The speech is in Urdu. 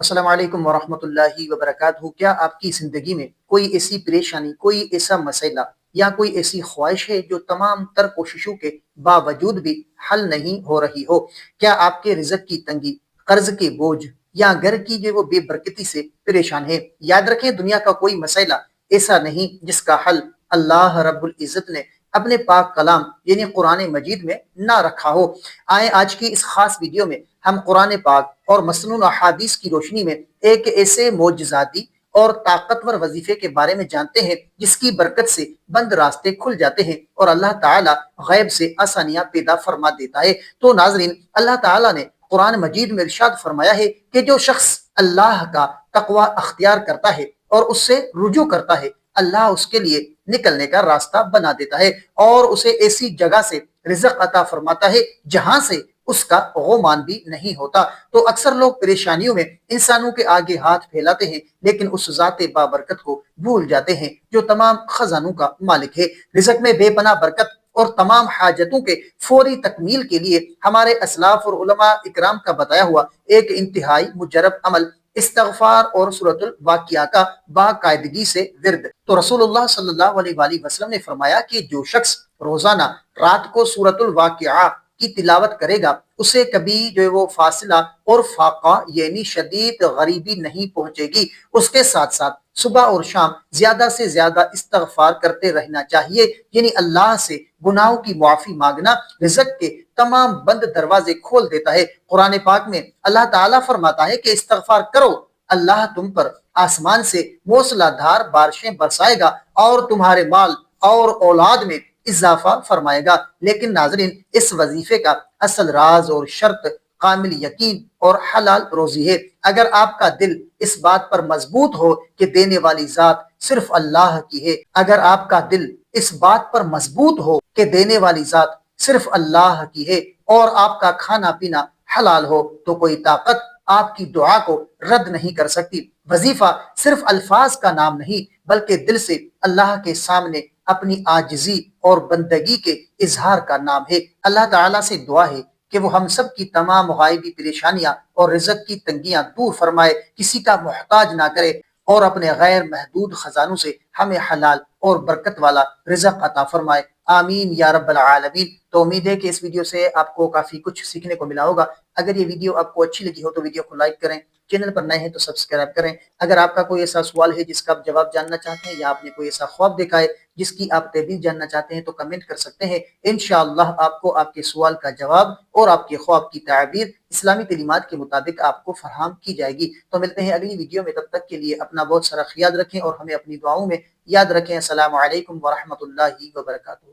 السلام علیکم ورحمۃ اللہ وبرکاتہ۔ کیا آپ کی زندگی میں کوئی ایسی پریشانی، کوئی ایسا مسئلہ یا کوئی ایسی خواہش ہے جو تمام تر کوششوں کے باوجود بھی حل نہیں ہو رہی ہو؟ کیا آپ کے رزق کی تنگی، قرض کے بوجھ یا گھر کی جو وہ بے برکتی سے پریشان ہے؟ یاد رکھیں، دنیا کا کوئی مسئلہ ایسا نہیں جس کا حل اللہ رب العزت نے اپنے پاک کلام یعنی قرآن مجید میں نہ رکھا ہو۔ آئیں آج کی اس خاص ویڈیو میں ہم قرآن پاک اور مسنون احادیث کی روشنی میں ایک ایسے معجزاتی اور طاقتور وظیفے کے بارے میں جانتے ہیں جس کی برکت سے بند راستے کھل جاتے ہیں اور اللہ تعالیٰ غیب سے آسانیاں پیدا فرما دیتا ہے۔ تو ناظرین، اللہ تعالیٰ نے قرآن مجید میں ارشاد فرمایا ہے کہ جو شخص اللہ کا تقوی اختیار کرتا ہے اور اس سے رجوع کرتا ہے، اللہ اس کے لیے نکلنے کا راستہ بنا دیتا ہے اور اسے ایسی جگہ سے رزق عطا فرماتا ہے جہاں سے اس کا غمان بھی نہیں ہوتا۔ تو اکثر لوگ پریشانیوں میں انسانوں کے آگے ہاتھ پھیلاتے ہیں، لیکن اس ذات بابرکت کو بھول جاتے ہیں جو تمام خزانوں کا مالک ہے۔ رزق میں بے پناہ برکت اور تمام حاجتوں کے فوری تکمیل کے لیے ہمارے اسلاف اور علماء اکرام کا بتایا ہوا ایک انتہائی مجرب عمل استغفار اور سورۃ الواقعہ کا باقاعدگی سے ورد۔ تو رسول اللہ صلی اللہ علیہ وآلہ وسلم نے فرمایا کہ جو شخص روزانہ رات کو سورۃ الواقعہ کی تلاوت کرے گا، اسے کبھی جو ہے وہ فاصلہ اور فاقہ یعنی شدید غریبی نہیں پہنچے گی۔ اس کے ساتھ ساتھ صبح اور شام زیادہ سے زیادہ استغفار کرتے رہنا چاہیے، یعنی اللہ سے گناہوں کی معافی مانگنا رزق کے تمام بند دروازے کھول دیتا ہے۔ قرآن پاک میں اللہ تعالیٰ فرماتا ہے کہ استغفار کرو، اللہ تم پر آسمان سے موسلا دھار بارشیں برسائے گا اور تمہارے مال اور اولاد میں اضافہ فرمائے گا۔ لیکن ناظرین، اس وظیفے کا اصل راز اور شرط کامل یقین اور حلال روزی ہے۔ اگر آپ کا دل اس بات پر مضبوط ہو کہ دینے والی ذات صرف اللہ کی ہے، اگر آپ کا دل اس بات پر مضبوط ہو کہ دینے والی ذات صرف اللہ کی ہے اور آپ کا کھانا پینا حلال ہو، تو کوئی طاقت آپ کی دعا کو رد نہیں کر سکتی۔ وظیفہ صرف الفاظ کا نام نہیں، بلکہ دل سے اللہ کے سامنے اپنی عاجزی اور بندگی کے اظہار کا نام ہے۔ اللہ تعالیٰ سے دعا ہے کہ وہ ہم سب کی تمام غائبی پریشانیاں اور رزق کی تنگیاں دور فرمائے، کسی کا محتاج نہ کرے اور اپنے غیر محدود خزانوں سے ہمیں حلال اور برکت والا رزق عطا فرمائے۔ آمین یا رب العالمین۔ تو امید ہے کہ اس ویڈیو سے آپ کو کافی کچھ سیکھنے کو ملا ہوگا۔ اگر یہ ویڈیو آپ کو اچھی لگی ہو تو ویڈیو کو لائک کریں، چینل پر نئے ہیں تو سبسکرائب کریں۔ اگر آپ کا کوئی ایسا سوال ہے جس کا آپ جواب جاننا چاہتے ہیں، یا آپ نے کوئی ایسا خواب دیکھا ہے جس کی آپ تعبیر جاننا چاہتے ہیں، تو کمنٹ کر سکتے ہیں۔ انشاءاللہ آپ کو آپ کے سوال کا جواب اور آپ کے خواب کی تعبیر اسلامی تعلیمات کے مطابق آپ کو فراہم کی جائے گی۔ تو ملتے ہیں اگلی ویڈیو میں، تب تک کے لیے اپنا بہت سارا خیال رکھیں اور ہمیں اپنی دعاؤں میں یاد رکھیں۔ السلام علیکم ورحمۃ اللہ وبرکاتہ۔